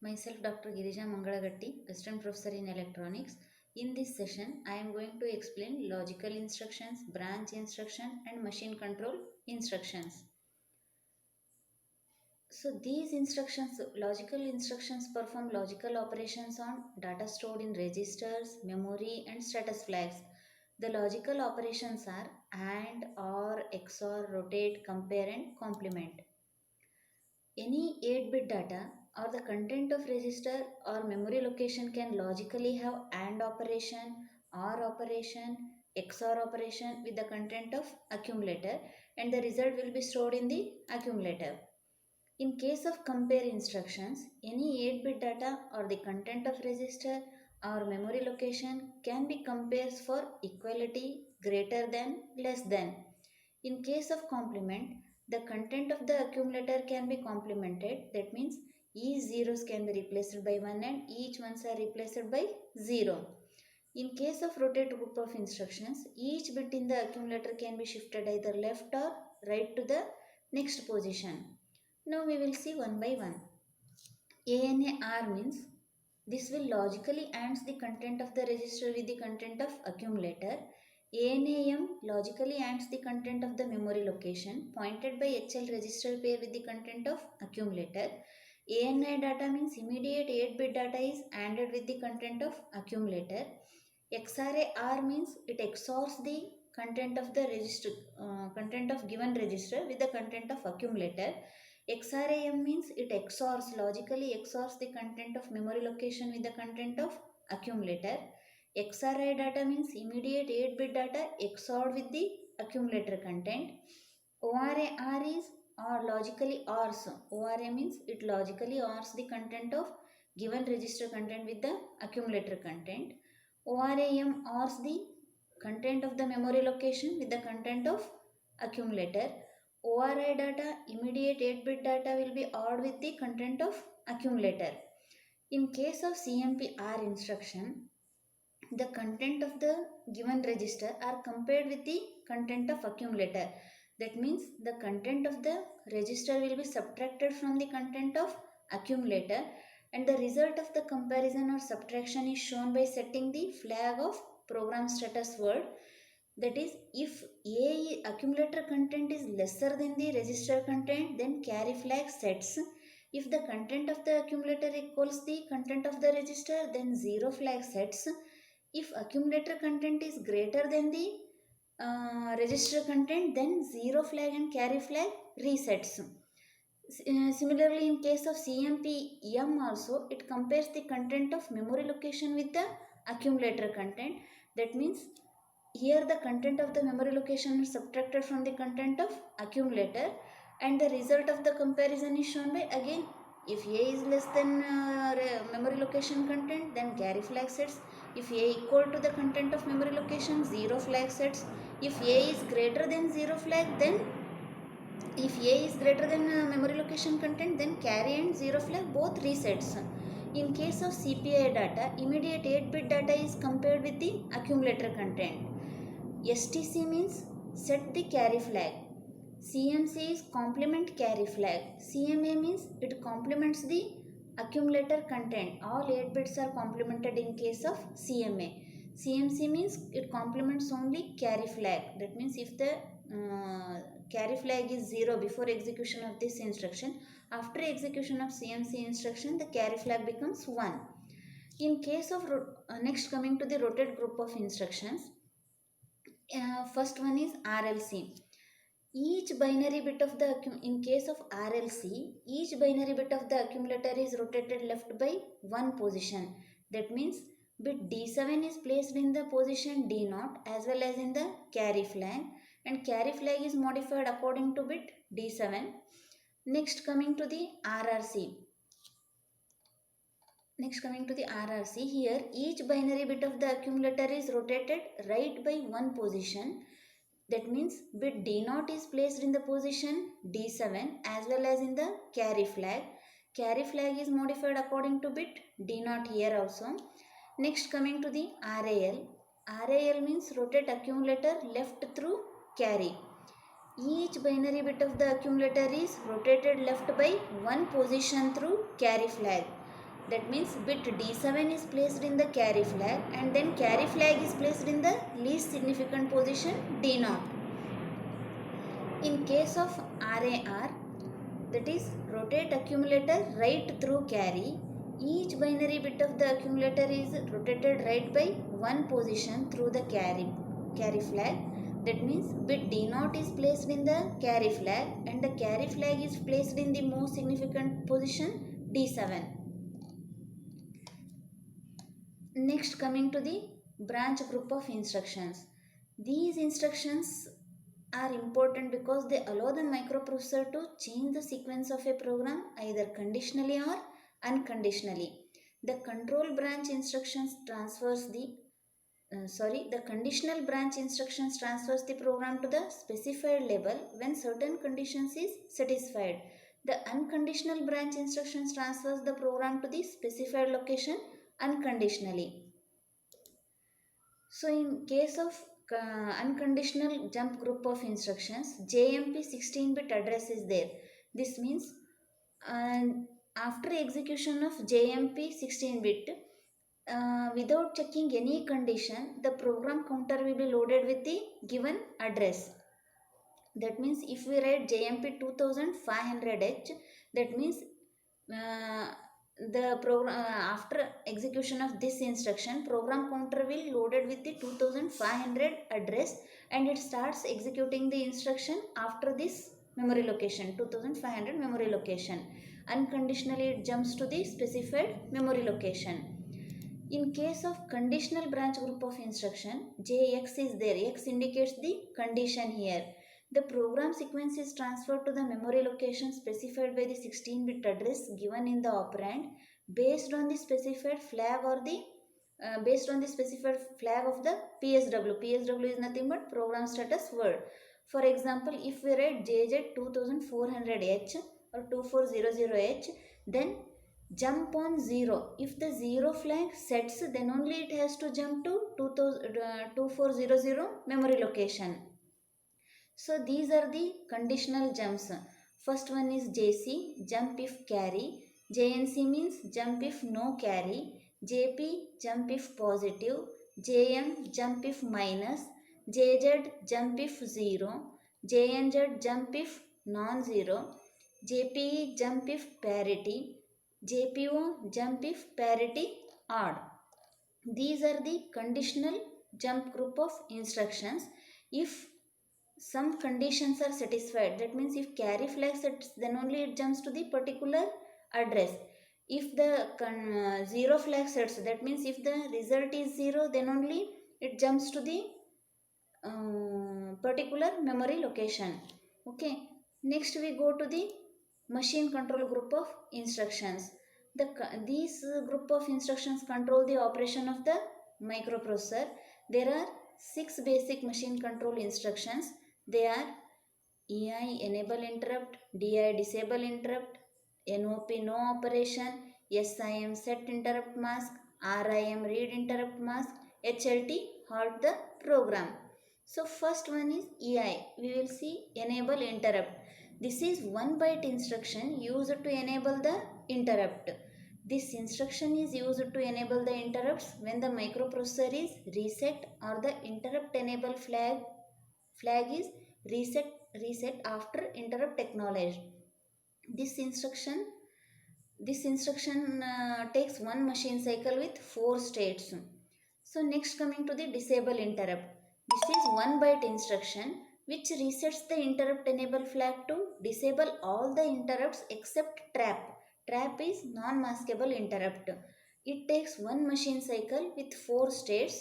Myself, Dr. Girija Mangalagatti, Assistant Professor in Electronics. In this session, I am going to explain logical instructions, branch instruction, and machine control instructions. So, these instructions, logical instructions, perform logical operations on data stored in registers, memory, and status flags. The logical operations are AND, OR, XOR, rotate, compare, and complement. Any 8-bit data or the content of register or memory location can logically have AND operation, OR operation, XOR operation with the content of accumulator, and the result will be stored in the accumulator. In case of compare instructions, any 8-bit data or the content of register or memory location can be compared for equality, greater than, less than. In case of complement, the content of the accumulator can be complemented. That means each zeros can be replaced by 1 and each ones are replaced by 0. In case of rotate group of instructions, each bit in the accumulator can be shifted either left or right to the next position. Now we will see one by one. ANAR means this will logically ANDs the content of the register with the content of accumulator. ANAM logically ANDs the content of the memory location pointed by HL register pair with the content of accumulator. ANI data means immediate 8-bit data is ANDed with the content of accumulator. XRAR means it XORs the content of the register, content of given register with the content of accumulator. XRAM means it XORs, logically XORs the content of memory location with the content of accumulator. XRI data means immediate 8-bit data XORed with the accumulator content. ORAR is or logically ORs. ORA means it logically ORs the content of given register content with the accumulator content. ORAM ORs the content of the memory location with the content of accumulator. ORI data, immediate 8-bit data will be ORed with the content of accumulator. In case of CMP-R instruction, the content of the given register are compared with the content of accumulator. That means the content of the register will be subtracted from the content of accumulator, and the result of the comparison or subtraction is shown by setting the flag of program status word. That is, if A accumulator content is lesser than the register content, then carry flag sets. If the content of the accumulator equals the content of the register, then 0 flag sets. If accumulator content is greater than the register content, then 0 flag and carry flag resets. Similarly, in case of CMP-M also, it compares the content of memory location with the accumulator content. That means here the content of the memory location is subtracted from the content of accumulator, and the result of the comparison is shown by, again, if A is less than memory location content, then carry flag sets. If A equal to the content of memory location, 0 flag sets. If A is greater than 0 flag, then if A is greater than memory location content, then carry and 0 flag both resets. In case of CPI data, immediate 8-bit data is compared with the accumulator content. STC means set the carry flag. CMC is complement carry flag. CMA means it complements the accumulator content. All 8 bits are complemented in case of CMA. CMC means it complements only carry flag. That means if the carry flag is 0 before execution of this instruction, after execution of CMC instruction, the carry flag becomes 1. In case of next, coming to the rotate group of instructions, first one is RLC. Each binary bit of the in case of RLC, each binary bit of the accumulator is rotated left by one position. That means bit D7 is placed in the position D0 as well as in the carry flag, and carry flag is modified according to bit D7. Next, coming to the RRC. Next, coming to the RRC, here each binary bit of the accumulator is rotated right by one position. That means bit D0 is placed in the position D7 as well as in the carry flag. Carry flag is modified according to bit D0 here also. Next, coming to the RAL. RAL means rotate accumulator left through carry. Each binary bit of the accumulator is rotated left by one position through carry flag. That means bit D7 is placed in the carry flag and then carry flag is placed in the least significant position D0. In case of RAR, that is rotate accumulator right through carry, each binary bit of the accumulator is rotated right by one position through the carry flag. That means bit D0 is placed in the carry flag and the carry flag is placed in the most significant position D7. Next, coming to the branch group of instructions. These instructions are important because they allow the microprocessor to change the sequence of a program either conditionally or unconditionally. The control branch instructions transfers the conditional branch instructions transfers the program to the specified label when certain conditions is satisfied. The unconditional branch instructions transfers the program to the specified location unconditionally. So in case of unconditional jump group of instructions, JMP 16-bit address is there. This means uh, after execution of JMP 16-bit, without checking any condition, the program counter will be loaded with the given address. That means if we write JMP 2500H, that means uh, the program after execution of this instruction, program counter will loaded with the 2500 address and it starts executing the instruction after this memory location 2500 memory location. Unconditionally it jumps to the specified memory location. In case of conditional branch group of instruction, JX is there. X indicates the condition here. The program sequence is transferred to the memory location specified by the 16-bit address given in the operand based on the specified flag or the based on the specified flag of the PSW. PSW is nothing but program status word. For example, if we write JZ 2400H or 2400H, then jump on 0. If the 0 flag sets, then only it has to jump to 2400 memory location. So these are the conditional jumps. First one is JC, jump if carry. JNC means jump if no carry. JP, jump if positive. JM, jump if minus. JZ, jump if 0. JNZ, jump if non-zero. JPE, jump if parity. JPO, jump if parity odd. These are the conditional jump group of instructions. If some conditions are satisfied, that means if carry flag sets, then only it jumps to the particular address. If the 0 flag sets, that means if the result is 0, then only it jumps to the particular memory location. Okay, next we go to the machine control group of instructions. These group of instructions control the operation of the microprocessor. There are 6 basic machine control instructions. They are EI enable interrupt, DI disable interrupt, NOP no operation, SIM set interrupt mask, RIM read interrupt mask, HLT halt the program. So first one is EI. We will see enable interrupt. This is 1 byte instruction used to enable the interrupt. This instruction is used to enable the interrupts when the microprocessor is reset or the interrupt enable flag is reset after interrupt acknowledged. This instruction takes one machine cycle with 4 states. So next coming to the disable interrupt. This is 1 byte instruction which resets the interrupt enable flag to disable all the interrupts except trap. Trap is non-maskable interrupt. It takes one machine cycle with 4 states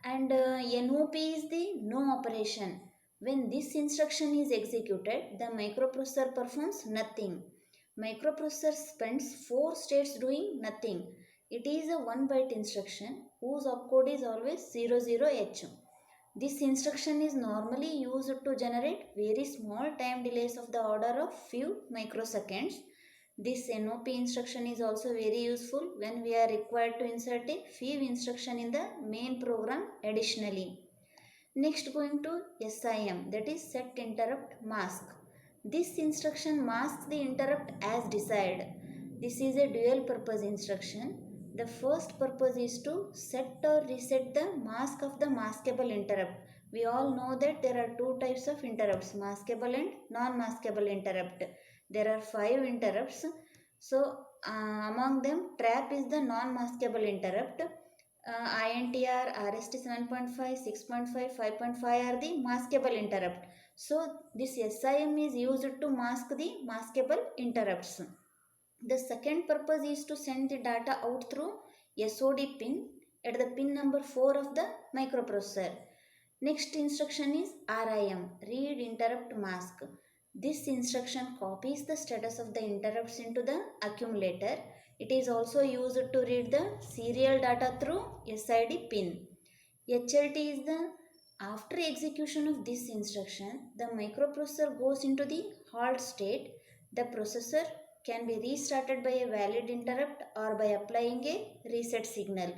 and NOP is the no operation. When this instruction is executed, the microprocessor performs nothing. Microprocessor spends 4 states doing nothing. It is a 1 byte instruction whose opcode is always 00H. This instruction is normally used to generate very small time delays of the order of few microseconds. This NOP instruction is also very useful when we are required to insert a few instruction in the main program additionally. Next going to SIM, that is set interrupt mask. This instruction masks the interrupt as desired. This is a dual purpose instruction. The first purpose is to set or reset the mask of the maskable interrupt. We all know that there are two types of interrupts, maskable and non-maskable interrupt. There are five interrupts. So among them, trap is the non-maskable interrupt. INTR, RST 7.5, 6.5, 5.5 are the maskable interrupt. So this SIM is used to mask the maskable interrupts. The second purpose is to send the data out through SOD pin at the pin number 4 of the microprocessor. Next instruction is RIM, read interrupt mask. This instruction copies the status of the interrupts into the accumulator. It is also used to read the serial data through SID pin. HLT is the after execution of this instruction, the microprocessor goes into the halt state. The processor can be restarted by a valid interrupt or by applying a reset signal.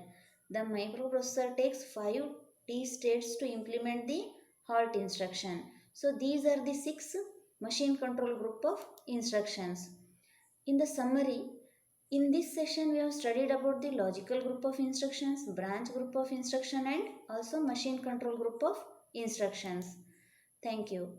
The microprocessor takes 5 T states to implement the halt instruction. So these are the 6 machine control group of instructions. In the summary, in this session we have studied about the logical group of instructions, branch group of instruction and also machine control group of instructions. Thank you.